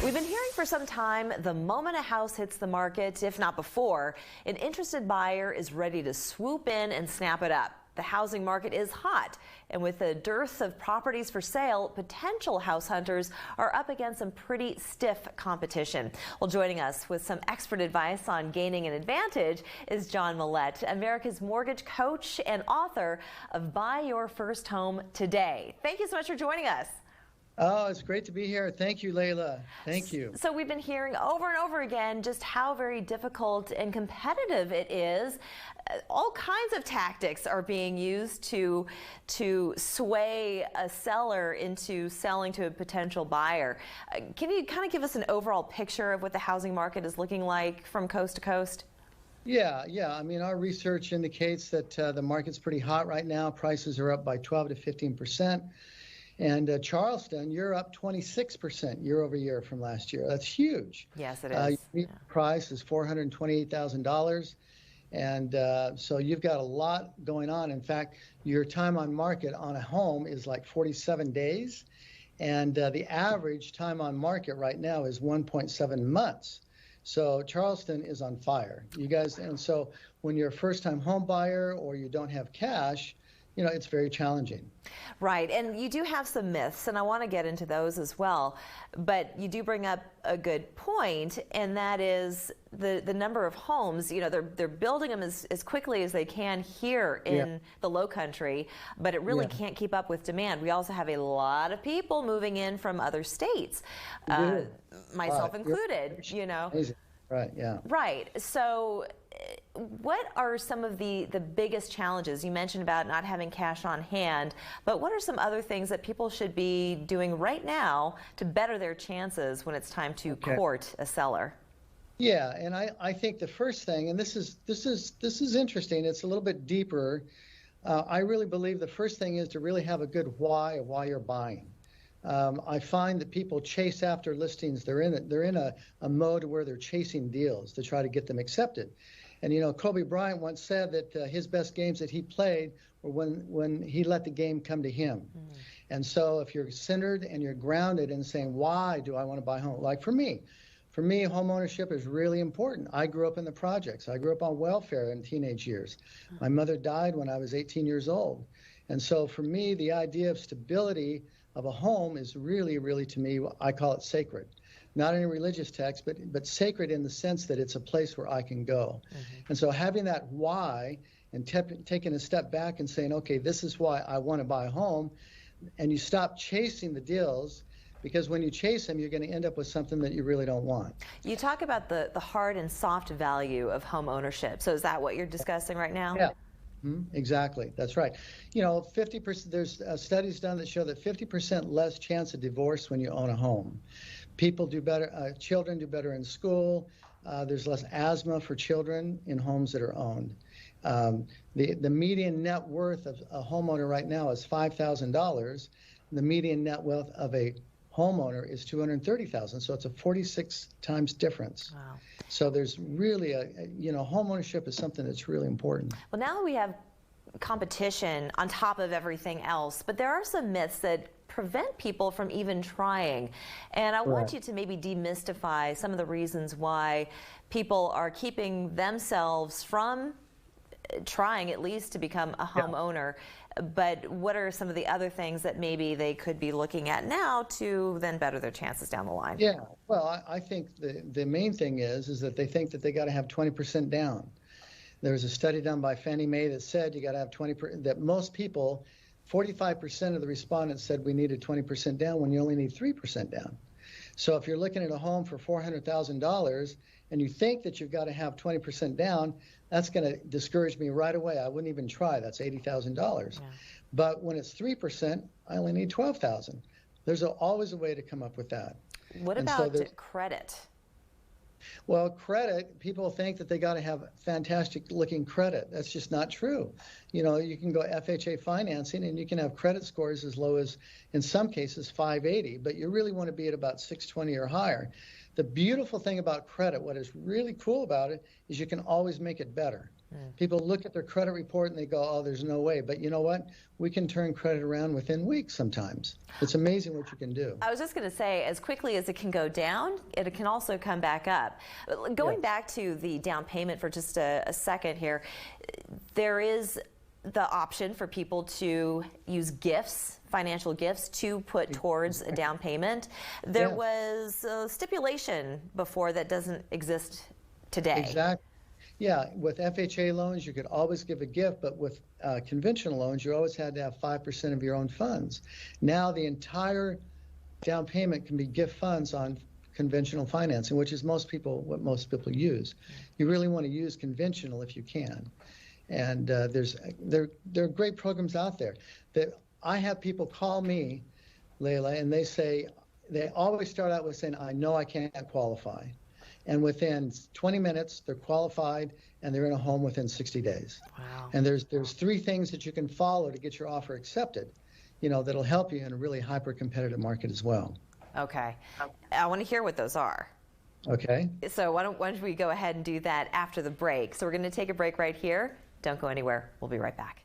We've been hearing for some time the moment a house hits the market, if not before, an interested buyer is ready to swoop in and snap it up. The housing market is hot, and with a dearth of properties for sale, potential house hunters are up against some pretty stiff competition. Well, joining us with some expert advice on gaining an advantage is John Mallett, America's mortgage coach and author of Buy Your First Home Today. Thank you so much for joining us. Oh, it's great to be here. Thank you, Layla. Thank you. So we've been hearing over and over again just how very difficult and competitive it is. All kinds of tactics are being used to sway a seller into selling to a potential buyer. Can you kind of give us an overall picture of what the housing market is looking like from coast to coast? Yeah. I mean, our research indicates that the market's pretty hot right now. Prices are up by 12 to 15%. And Charleston, you're up 26% year over year from last year. That's huge. Yes, it is. Your price is $428,000. And so you've got a lot going on. In fact, your time on market on a home is like 47 days. And the average time on market right now is 1.7 months. So Charleston is on fire. You guys, and so when you're a first-time home buyer or you don't have cash, you know, it's very challenging. Right, and you do have some myths, and I want to get into those as well. But you do bring up a good point, and that is the number of homes. You know, they're building them as quickly as they can here in the Low Country, but it really can't keep up with demand. We also have a lot of people moving in from other states, myself included. You know. Amazing. Right. Yeah. Right. So what are some of the biggest challenges? You mentioned about not having cash on hand, but what are some other things that people should be doing right now to better their chances when it's time to court a seller? Yeah, and I think the first thing, and this is interesting, it's a little bit deeper. I really believe the first thing is to really have a good why of why you're buying. I find that people chase after listings. They're in a mode where they're chasing deals to try to get them accepted. And you know, Kobe Bryant once said that his best games that he played were when he let the game come to him. And so if you're centered and you're grounded in saying, why do I want to buy home? Like for me, home ownership is really important. I grew up in the projects. I grew up on welfare in teenage years. My mother died when I was 18 years old. And so for me, the idea of stability of a home is really, really, to me, I call it sacred. Not in a religious text, but sacred in the sense that it's a place where I can go. And so having that why and taking a step back and saying, okay, this is why I want to buy a home, and you stop chasing the deals, because when you chase them, you're going to end up with something that you really don't want. You talk about the hard and soft value of home ownership. So is that what you're discussing right now? Yeah. Exactly. That's right. You know, 50%, there's studies done that show that 50% less chance of divorce when you own a home. People do better, children do better in school. There's less asthma for children in homes that are owned. The median net worth of a homeowner right now is $5,000. The median net worth of a homeowner is $230,000. So it's a 46 times difference. Wow. So there's really home ownership is something that's really important. Well, now that we have competition on top of everything else, but there are some myths that prevent people from even trying. And I want you to maybe demystify some of the reasons why people are keeping themselves from trying at least to become a homeowner. But what are some of the other things that maybe they could be looking at now to then better their chances down the line? Yeah, well, I think the main thing is that they think that they got to have 20% down. There was a study done by Fannie Mae that said you got to have 20%, that most people, 45% of the respondents said we needed 20% down when you only need 3% down. So if you're looking at a home for $400,000 and you think that you've got to have 20% down, that's going to discourage me right away. I wouldn't even try. That's $80,000. But when it's 3%, I only need $12,000. There's always a way to come up with that. What about credit? Well, credit, people think that they got to have fantastic looking credit. That's just not true. You know, you can go FHA financing and you can have credit scores as low as, in some cases, 580, but you really want to be at about 620 or higher. The beautiful thing about credit, what is really cool about it, is you can always make it better. People look at their credit report and they go, oh, there's no way. But you know what? We can turn credit around within weeks sometimes. It's amazing what you can do. I was just going to say, as quickly as it can go down, it can also come back up. Going back to the down payment for just a second here, there is the option for people to use gifts, financial gifts, to put towards a down payment. There was a stipulation before that doesn't exist today. Exactly. Yeah, with FHA loans, you could always give a gift, but with conventional loans, you always had to have 5% of your own funds. Now the entire down payment can be gift funds on conventional financing, which is what most people use. You really want to use conventional if you can. And there are great programs out there. I have people call me, Layla, and they always start out with saying, I know I can't qualify. And within 20 minutes, they're qualified and they're in a home within 60 days. Wow. And there's 3 things that you can follow to get your offer accepted, that'll help you in a really hyper-competitive market as well. Okay. I want to hear what those are. Okay. So why don't we go ahead and do that after the break? So we're going to take a break right here. Don't go anywhere. We'll be right back.